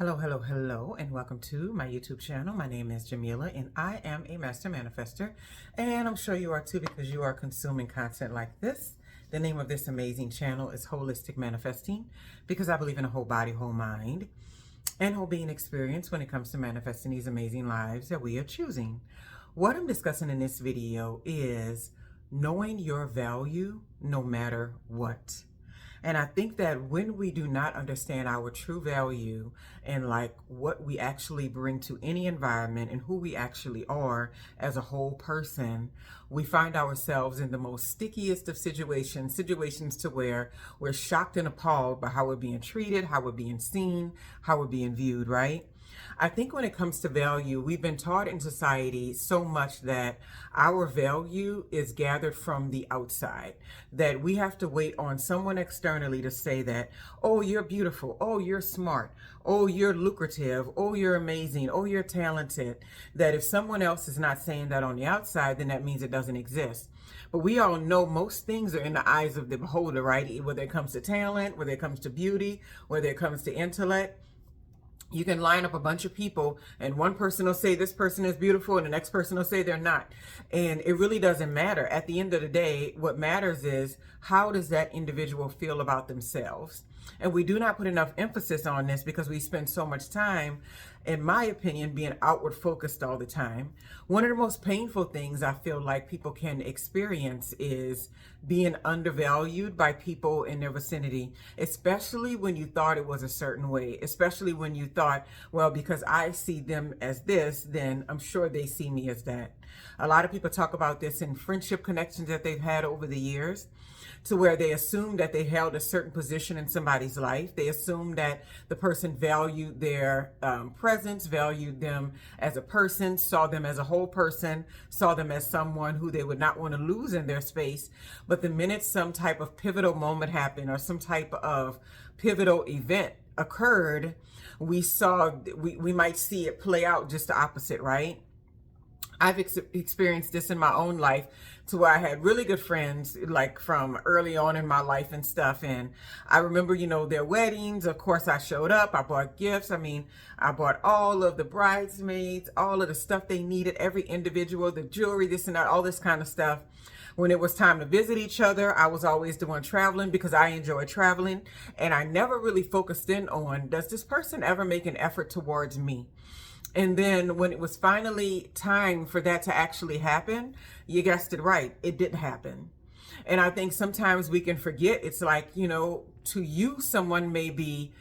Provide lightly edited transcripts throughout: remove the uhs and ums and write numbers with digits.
Hello, and welcome to my YouTube channel. My name is Jamila, and I am a master manifester, and I'm sure you are too because you are consuming content like this. The name of this amazing channel is Holistic Manifesting because I believe in a whole body, whole mind, and whole being experience when it comes to manifesting these amazing lives that we are choosing. What I'm discussing in this video is knowing your value no matter what. And I think that when we do not understand our true value and like what we actually bring to any environment and who we actually are as a whole person, we find ourselves in the most stickiest of situations to where we're shocked and appalled by how we're being treated, how we're being seen, how we're being viewed, right? I think when it comes to value, we've been taught in society so much that our value is gathered from the outside, that we have to wait on someone externally to say that, oh, you're beautiful, oh, you're smart, oh, you're lucrative, oh, you're amazing, oh, you're talented, that if someone else is not saying that on the outside, then that means it doesn't exist. But we all know most things are in the eyes of the beholder, right? Whether it comes to talent, whether it comes to beauty, whether it comes to intellect. You can line up a bunch of people and one person will say this person is beautiful and the next person will say they're not. And it really doesn't matter. At the end of the day, what matters is how does that individual feel about themselves? And we do not put enough emphasis on this because we spend so much time, in my opinion, being outward focused all the time. One of the most painful things I feel like people can experience is being undervalued by people in their vicinity, especially when you thought it was a certain way, especially when you thought, well, because I see them as this, then I'm sure they see me as that. A lot of people talk about this in friendship connections that they've had over the years, to where they assume that they held a certain position in somebody's life. They assume that the person valued their presence, valued them as a person, saw them as a whole person, saw them as someone who they would not want to lose in their space. But the minute some type of pivotal moment happened or some type of pivotal event occurred, we might see it play out just the opposite, right? I've experienced this in my own life to where I had really good friends like from early on in my life and stuff. And I remember, their weddings. Of course, I showed up. I bought gifts. I bought all of the bridesmaids, all of the stuff they needed, every individual, the jewelry, this and that, all this kind of stuff. When it was time to visit each other, I was always the one traveling because I enjoy traveling. And I never really focused in on, does this person ever make an effort towards me? And then when it was finally time for that to actually happen, you guessed it right, it didn't happen. And I think sometimes we can forget, it's like, to you, someone may be,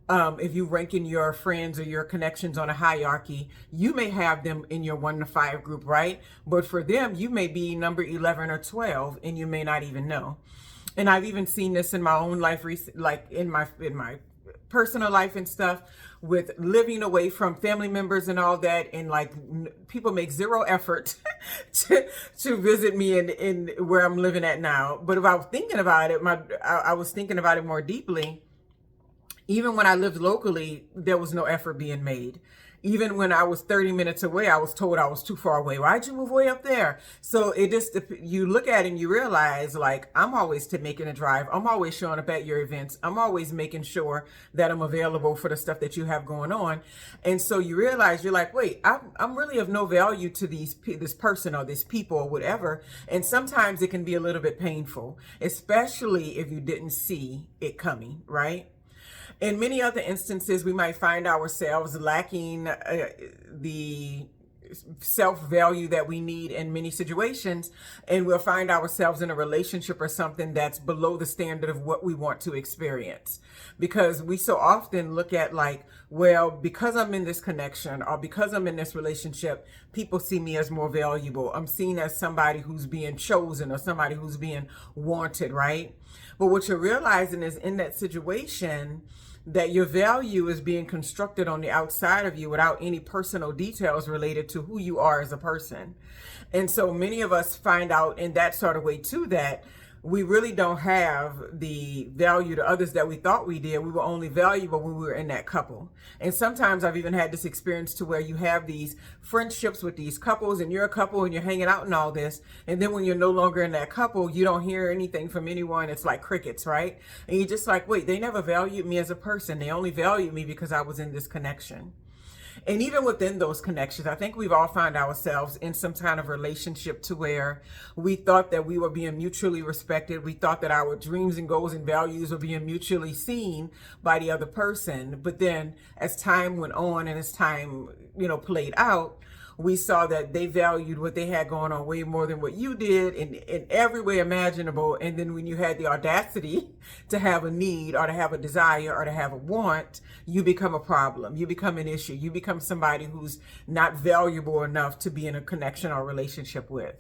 if you rank in your friends or your connections on a hierarchy, you may have them in your 1 to 5 group, right? But for them, you may be number 11 or 12 and you may not even know. And I've even seen this in my own life, like in my personal life and stuff, with living away from family members and all that, and like people make zero effort to visit me in where I'm living at now. But if I was thinking about it, I was thinking about it more deeply. Even when I lived locally, there was no effort being made. Even when I was 30 minutes away, I was told I was too far away. Why'd you move way up there? So it just, you look at it and you realize, like, I'm always making a drive. I'm always showing up at your events. I'm always making sure that I'm available for the stuff that you have going on. And so you realize, you're like, wait, I'm really of no value to this person or this people or whatever. And sometimes it can be a little bit painful, especially if you didn't see it coming, right? In many other instances, we might find ourselves lacking the self-value that we need in many situations, and we'll find ourselves in a relationship or something that's below the standard of what we want to experience. Because we so often look at like, well, because I'm in this connection or because I'm in this relationship, people see me as more valuable. I'm seen as somebody who's being chosen or somebody who's being wanted, right? But what you're realizing is in that situation, that your value is being constructed on the outside of you without any personal details related to who you are as a person. And so many of us find out in that sort of way too, that we really don't have the value to others that we thought we did. We were only valuable when we were in that couple. And sometimes I've even had this experience to where you have these friendships with these couples, and you're a couple and you're hanging out and all this. And then when you're no longer in that couple, you don't hear anything from anyone. It's like crickets, right? And you're just like, wait, they never valued me as a person. They only valued me because I was in this connection. And even within those connections, I think we've all found ourselves in some kind of relationship to where we thought that we were being mutually respected. We thought that our dreams and goals and values were being mutually seen by the other person. But then as time went on and as time, played out, we saw that they valued what they had going on way more than what you did in every way imaginable. And then when you had the audacity to have a need or to have a desire or to have a want, you become a problem. You become an issue. You become somebody who's not valuable enough to be in a connection or relationship with.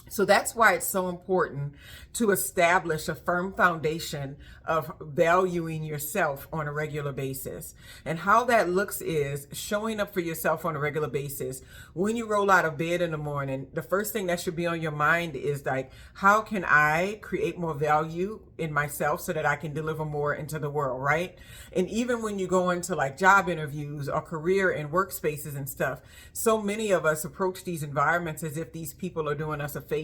So that's why it's so important to establish a firm foundation of valuing yourself on a regular basis. And how that looks is showing up for yourself on a regular basis. When you roll out of bed in the morning, the first thing that should be on your mind is like, how can I create more value in myself so that I can deliver more into the world, right? And even when you go into like job interviews or career and workspaces and stuff, so many of us approach these environments as if these people are doing us a favor,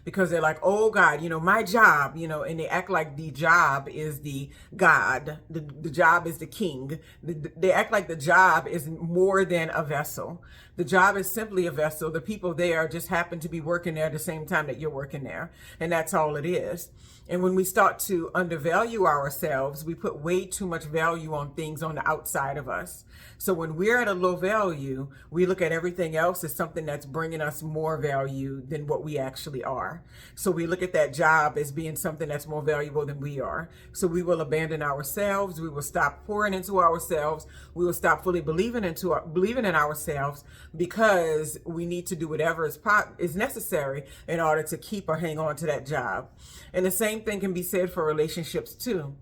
because they're like, oh God, my job, and they act like the job is the God, the job is the king. They act like the job is more than a vessel. The job is simply a vessel. The people there just happen to be working there at the same time that you're working there. And that's all it is. And when we start to undervalue ourselves, we put way too much value on things on the outside of us. So when we're at a low value, we look at everything else as something that's bringing us more value than what we actually are. So we look at that job as being something that's more valuable than we are. So we will abandon ourselves. We will stop pouring into ourselves. We will stop fully believing in ourselves, because we need to do whatever is necessary in order to keep or hang on to that job. And the same thing can be said for relationships too.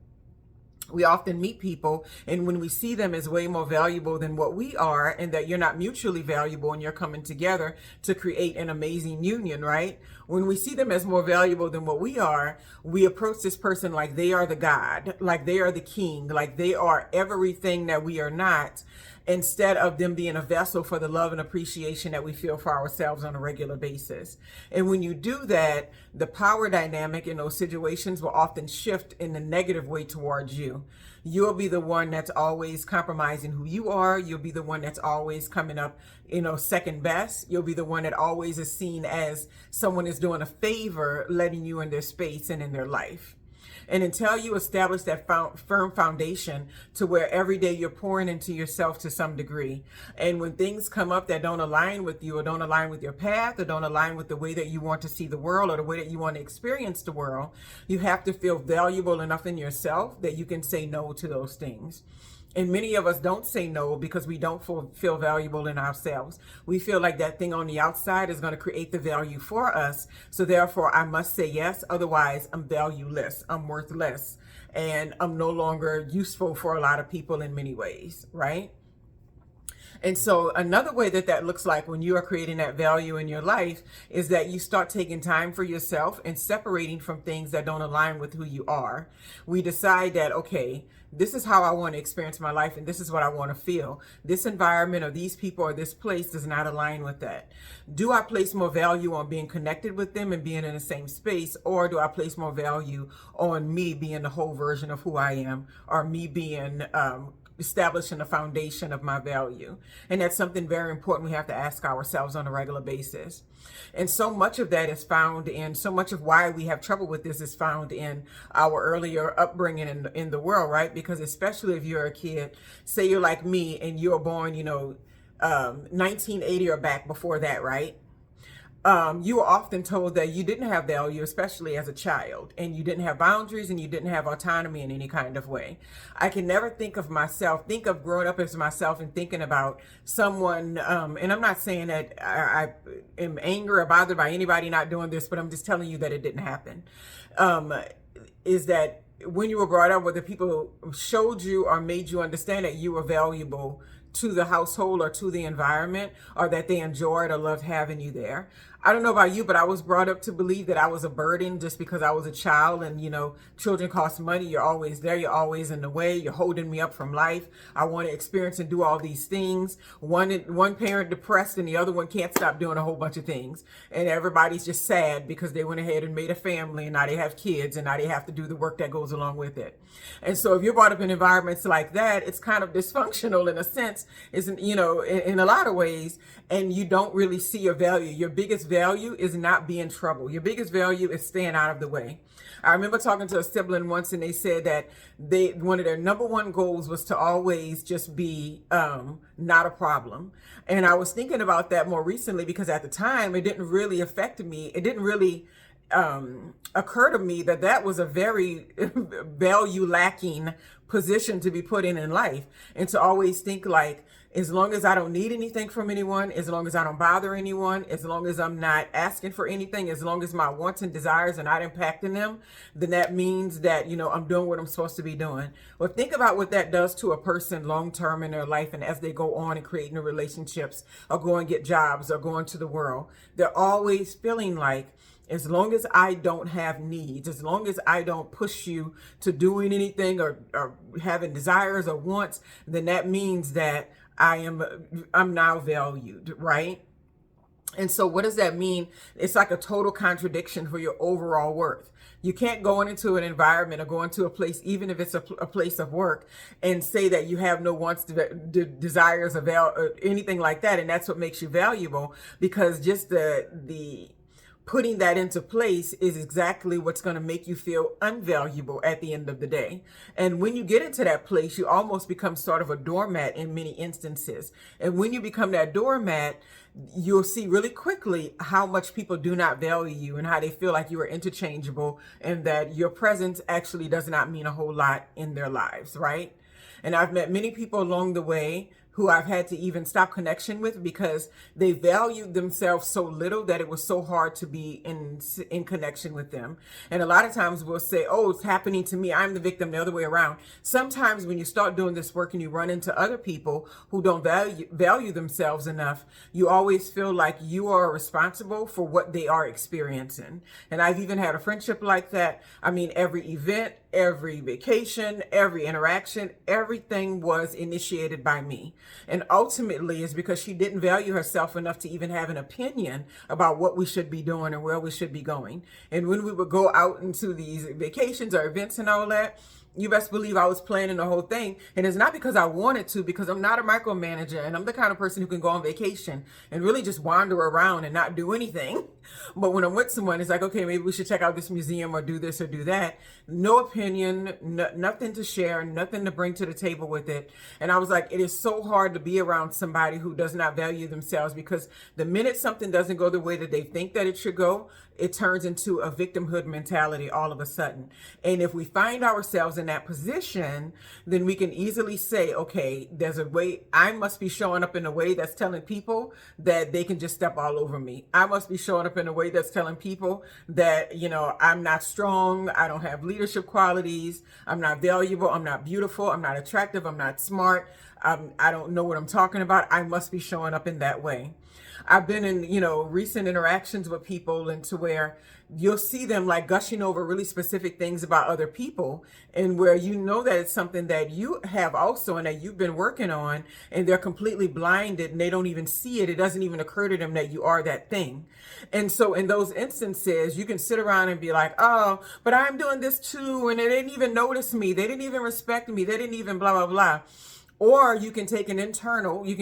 We often meet people, and when we see them as way more valuable than what we are, and that you're not mutually valuable and you're coming together to create an amazing union, right? When we see them as more valuable than what we are, we approach this person like they are the God, like they are the king, like they are everything that we are not, instead of them being a vessel for the love and appreciation that we feel for ourselves on a regular basis. And when you do that, the power dynamic in those situations will often shift in the negative way towards you. You'll be the one that's always compromising who you are. You'll be the one that's always coming up, second best. You'll be the one that always is seen as someone is doing a favor, letting you in their space and in their life. And until you establish that firm foundation to where every day you're pouring into yourself to some degree, and when things come up that don't align with you or don't align with your path or don't align with the way that you want to see the world or the way that you want to experience the world, you have to feel valuable enough in yourself that you can say no to those things. And many of us don't say no because we don't feel valuable in ourselves. We feel like that thing on the outside is going to create the value for us. So therefore, I must say yes. Otherwise, I'm valueless. I'm worthless. And I'm no longer useful for a lot of people in many ways, right? And so another way that looks like when you are creating that value in your life is that you start taking time for yourself and separating from things that don't align with who you are. We decide that, okay, this is how I want to experience my life and this is what I want to feel. This environment or these people or this place does not align with that. Do I place more value on being connected with them and being in the same space, or do I place more value on me being the whole version of who I am, or me being establishing a foundation of my value? And that's something very important we have to ask ourselves on a regular basis. And so much of that is found in, so much of why we have trouble with this is found in our earlier upbringing in the world, right? Because especially if you're a kid, say you're like me and you were born, 1980 or back before that, right? You were often told that you didn't have value, especially as a child, and you didn't have boundaries and you didn't have autonomy in any kind of way. I can never think of growing up as myself and thinking about someone, and I'm not saying that I am angry or bothered by anybody not doing this, but I'm just telling you that it didn't happen, is that when you were brought up, whether people showed you or made you understand that you were valuable to the household or to the environment, or that they enjoyed or loved having you there. I don't know about you, but I was brought up to believe that I was a burden just because I was a child. And, children cost money. You're always there. You're always in the way. You're holding me up from life. I want to experience and do all these things. One parent depressed and the other one can't stop doing a whole bunch of things. And everybody's just sad because they went ahead and made a family and now they have kids and now they have to do the work that goes along with it. And so if you're brought up in environments like that, it's kind of dysfunctional in a sense, isn't, in a lot of ways, and you don't really see your value. Your biggest value is not being trouble. Your biggest value is staying out of the way. I remember talking to a sibling once and they said that one of their number one goals was to always just be not a problem. And I was thinking about that more recently because at the time it didn't really affect me. It didn't really occur to me that that was a very value lacking position to be put in life, and to always think like, as long as I don't need anything from anyone, as long as I don't bother anyone, as long as I'm not asking for anything, as long as my wants and desires are not impacting them, then that means that, I'm doing what I'm supposed to be doing. Well, think about what that does to a person long-term in their life. And as they go on and create new relationships or go and get jobs or go into the world, they're always feeling like, as long as I don't have needs, as long as I don't push you to doing anything or having desires or wants, then that means that I'm now valued, right? And so what does that mean? It's like a total contradiction for your overall worth. You can't go into an environment or go into a place, even if it's a place of work, and say that you have no wants, desires, or anything like that. And that's what makes you valuable, because just the putting that into place is exactly what's going to make you feel unvaluable at the end of the day. And when you get into that place, you almost become sort of a doormat in many instances. And when you become that doormat, you'll see really quickly how much people do not value you and how they feel like you are interchangeable and that your presence actually does not mean a whole lot in their lives, right? And I've met many people along the way who I've had to even stop connection with because they valued themselves so little that it was so hard to be in connection with them. And a lot of times we'll say, oh, it's happening to me, I'm the victim, the other way around. Sometimes when you start doing this work and you run into other people who don't value themselves enough, you always feel like you are responsible for what they are experiencing. And I've even had a friendship like that. I mean, every event, every vacation, every interaction, everything was initiated by me. And ultimately it's because she didn't value herself enough to even have an opinion about what we should be doing and where we should be going. And when we would go out into these vacations or events and all that, you best believe I was planning the whole thing. And it's not because I wanted to, because I'm not a micromanager and I'm the kind of person who can go on vacation and really just wander around and not do anything. But when I'm with someone, it's like, okay, maybe we should check out this museum or do this or do that. No opinion, nothing to share, nothing to bring to the table with it. And I was like, it is so hard to be around somebody who does not value themselves, because the minute something doesn't go the way that they think that it should go, it turns into a victimhood mentality all of a sudden. And if we find ourselves in that position, then we can easily say, okay, there's a way, I must be showing up in a way that's telling people that they can just step all over me. I must be showing up in a way that's telling people that, I'm not strong, I don't have leadership qualities, I'm not valuable, I'm not beautiful, I'm not attractive, I'm not smart, I don't know what I'm talking about. I must be showing up in that way. I've been in, recent interactions with people, and to where you'll see them like gushing over really specific things about other people, and where that it's something that you have also and that you've been working on, and they're completely blinded and they don't even see it. It doesn't even occur to them that you are that thing. And so in those instances, you can sit around and be like, oh, but I'm doing this too, and they didn't even notice me. They didn't even respect me. They didn't even blah, blah, blah. Or you can take an inventory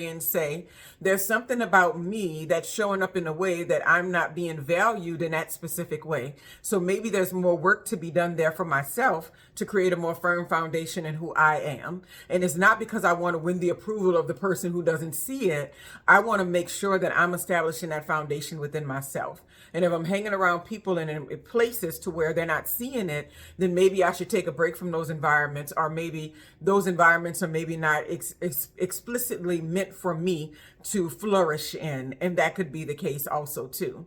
and say, there's something about me that's showing up in a way that I'm not being valued in that specific way. So maybe there's more work to be done there for myself to create a more firm foundation in who I am. And it's not because I want to win the approval of the person who doesn't see it. I want to make sure that I'm establishing that foundation within myself. And if I'm hanging around people and in places to where they're not seeing it, then maybe I should take a break from those environments, or maybe those environments are maybe not explicitly meant for me to flourish in. And that could be the case also too.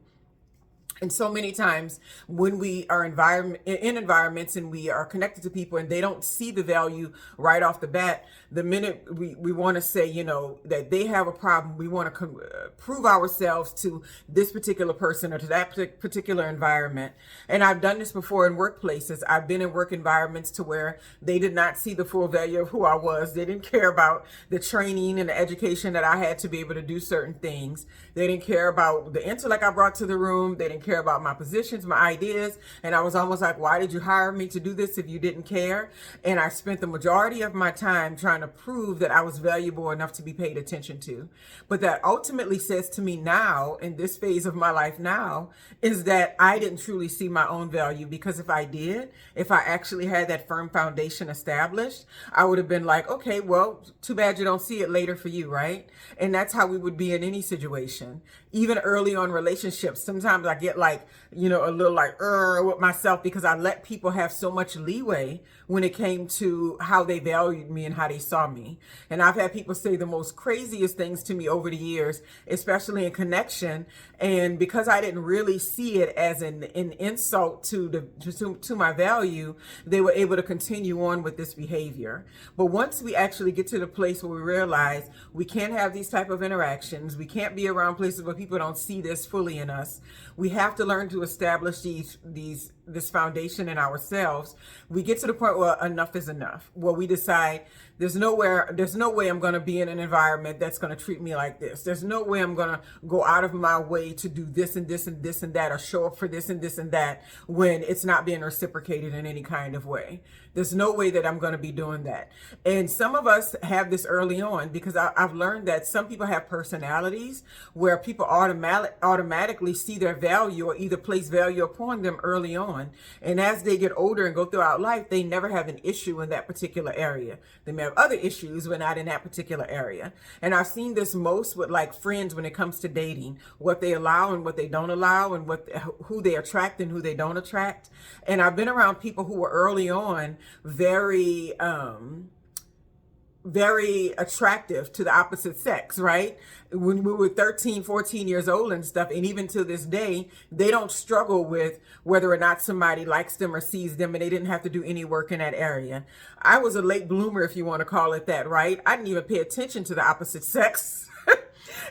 And so many times when we are in environments and we are connected to people and they don't see the value right off the bat, the minute we want to say, that they have a problem, we want to prove ourselves to this particular person or to that particular environment. And I've done this before in workplaces. I've been in work environments to where they did not see the full value of who I was. They didn't care about the training and the education that I had to be able to do certain things. They didn't care about the intellect I brought to the room. They didn't care about my positions, my ideas. And I was almost like, why did you hire me to do this if you didn't care? And I spent the majority of my time trying to prove that I was valuable enough to be paid attention to. But that ultimately says to me now, in this phase of my life now, is that I didn't truly see my own value, because if I did, if I actually had that firm foundation established, I would have been like, okay, well, too bad you don't see it later for you, right? And that's how we would be in any situation. Even early on relationships, sometimes I get like, a little like, with myself, because I let people have so much leeway when it came to how they valued me and how they saw me. And I've had people say the most craziest things to me over the years, especially in connection. And because I didn't really see it as an insult to my value, they were able to continue on with this behavior. But once we actually get to the place where we realize we can't have these type of interactions, we can't be around places where people don't see this fully in us, we have to learn to establish this foundation in ourselves. We get to the point where enough is enough, where we decide there's no way I'm going to be in an environment that's going to treat me like this. There's no way I'm going to go out of my way to do this and this and this and that, or show up for this and this and that when it's not being reciprocated in any kind of way. There's no way that I'm going to be doing that. And some of us have this early on, because I've learned that some people have personalities where people automatically see their value or either place value upon them early on. And as they get older and go throughout life, they never have an issue in that particular area. They may have other issues, but not in that particular area. And I've seen this most with like friends when it comes to dating, what they allow and what they don't allow, and who they attract and who they don't attract. And I've been around people who were early on very attractive to the opposite sex, right? When we were 13, 14 years old and stuff, and even to this day, they don't struggle with whether or not somebody likes them or sees them, and they didn't have to do any work in that area. I was a late bloomer, if you want to call it that, right? I didn't even pay attention to the opposite sex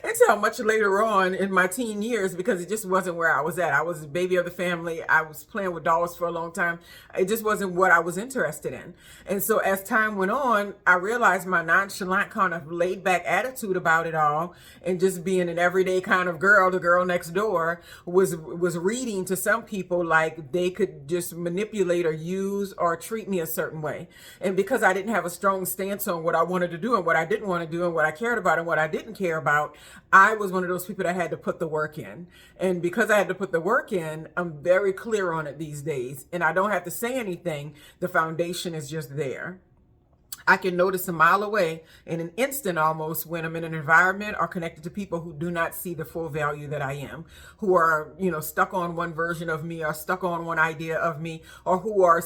until much later on in my teen years, because it just wasn't where I was at. I was the baby of the family. I was playing with dolls for a long time. It just wasn't what I was interested in. And so as time went on, I realized my nonchalant kind of laid back attitude about it all, and just being an everyday kind of girl, the girl next door, was reading to some people like they could just manipulate or use or treat me a certain way. And because I didn't have a strong stance on what I wanted to do and what I didn't want to do and what I cared about and what I didn't care about, I was one of those people that had to put the work in. And because I had to put the work in, I'm very clear on it these days. And I don't have to say anything. The foundation is just there. I can notice a mile away in an instant almost when I'm in an environment or connected to people who do not see the full value that I am, who are, stuck on one version of me or stuck on one idea of me, or who are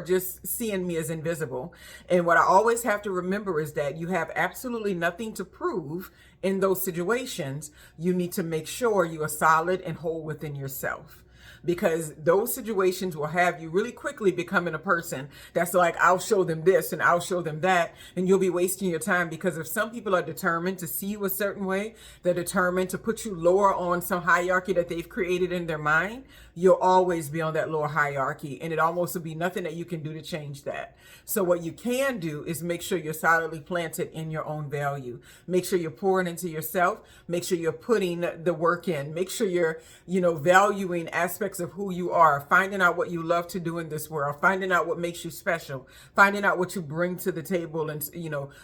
just seeing me as invisible. And what I always have to remember is that you have absolutely nothing to prove in those situations. You need to make sure you are solid and whole within yourself, because those situations will have you really quickly becoming a person that's like, I'll show them this and I'll show them that. And you'll be wasting your time, because if some people are determined to see you a certain way, they're determined to put you lower on some hierarchy that they've created in their mind, you'll always be on that lower hierarchy. And it almost will be nothing that you can do to change that. So what you can do is make sure you're solidly planted in your own value. Make sure you're pouring into yourself. Make sure you're putting the work in. Make sure you're, valuing aspects of who you are, finding out what you love to do in this world, finding out what makes you special, finding out what you bring to the table, and,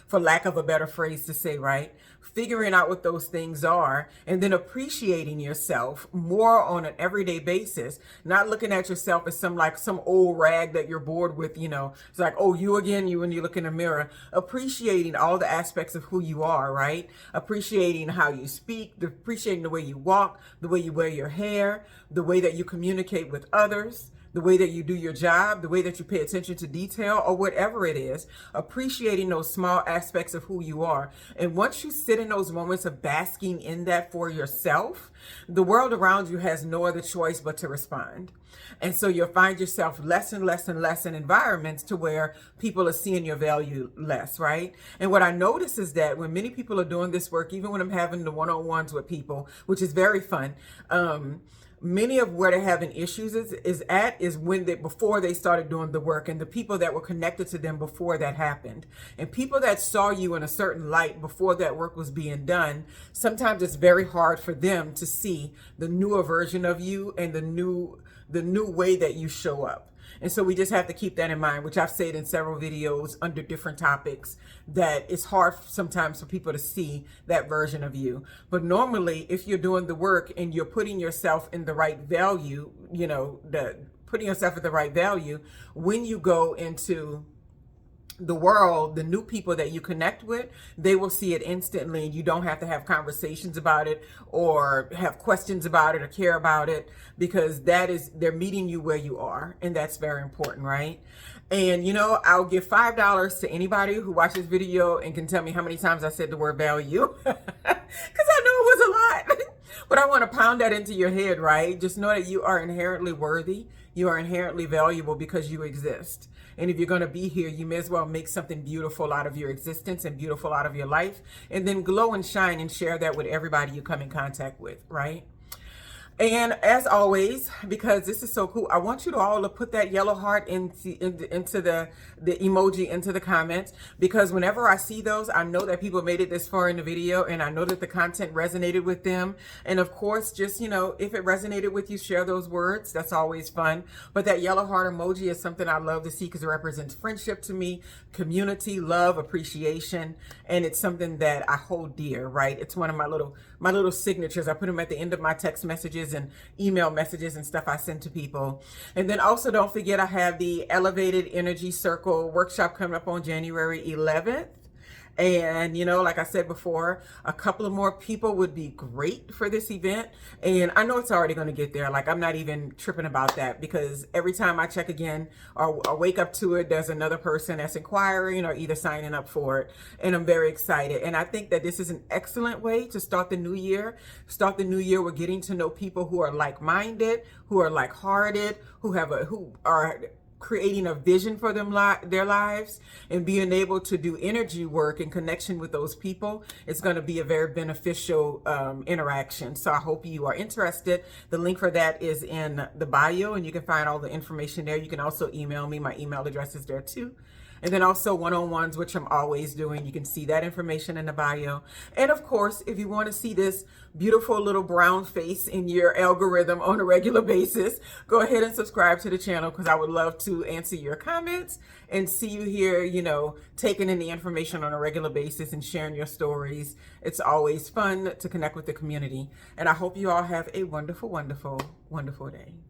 for lack of a better phrase to say, right? Figuring out what those things are, and then appreciating yourself more on an everyday basis, not looking at yourself as some old rag that you're bored with, it's like, oh, you again, you when you look in the mirror. Appreciating all the aspects of who you are, right? Appreciating how you speak, appreciating the way you walk, the way you wear your hair, the way that you communicate with others, the way that you do your job, the way that you pay attention to detail, or whatever it is, appreciating those small aspects of who you are. And once you sit in those moments of basking in that for yourself, the world around you has no other choice but to respond. And so you'll find yourself less and less and less in environments to where people are seeing your value less, right? And what I notice is that when many people are doing this work, even when I'm having the one-on-ones with people, which is very fun, many of where they're having issues is when before they started doing the work, and the people that were connected to them before that happened, and people that saw you in a certain light before that work was being done. Sometimes it's very hard for them to see the newer version of you and the new way that you show up. And so we just have to keep that in mind, which I've said in several videos under different topics, that it's hard sometimes for people to see that version of you. But normally, if you're doing the work and you're putting yourself in the right value, putting yourself at the right value, when you go into the world, the new people that you connect with, they will see it instantly, and you don't have to have conversations about it or have questions about it or care about it, because they're meeting you where you are, and that's very important, right? And I'll give $5 to anybody who watches this video and can tell me how many times I said the word value, because I know it was a lot. But I want to pound that into your head, right? Just know that you are inherently worthy. You are inherently valuable because you exist. And if you're going to be here, you may as well make something beautiful out of your existence and beautiful out of your life, and then glow and shine and share that with everybody you come in contact with, right? And as always, because this is so cool, I want you to all to put that yellow heart into the emoji into the comments, because whenever I see those, I know that people made it this far in the video, and I know that the content resonated with them. And of course, just, if it resonated with you, share those words. That's always fun. But that yellow heart emoji is something I love to see, because it represents friendship to me, community, love, appreciation. And it's something that I hold dear, right? It's one of my little signatures. I put them at the end of my text messages and email messages and stuff I send to people. And then also, don't forget, I have the Elevated Energy Circle workshop coming up on January 11th. And, like I said before, a couple of more people would be great for this event. And I know it's already going to get there. Like, I'm not even tripping about that, because every time I check again or wake up to it, there's another person that's inquiring or either signing up for it. And I'm very excited. And I think that this is an excellent way to start the new year. Start the new year with getting to know people who are like-minded, who are like-hearted, who are creating a vision for their lives, and being able to do energy work in connection with those people. It's going to be a very beneficial interaction. So I hope you are interested. The link for that is in the bio, and you can find all the information there. You can also email me. My email address is there too. And then also one-on-ones, which I'm always doing. You can see that information in the bio. And of course, if you want to see this beautiful little brown face in your algorithm on a regular basis, go ahead and subscribe to the channel, because I would love to answer your comments and see you here, taking in the information on a regular basis and sharing your stories. It's always fun to connect with the community. And I hope you all have a wonderful, wonderful, wonderful day.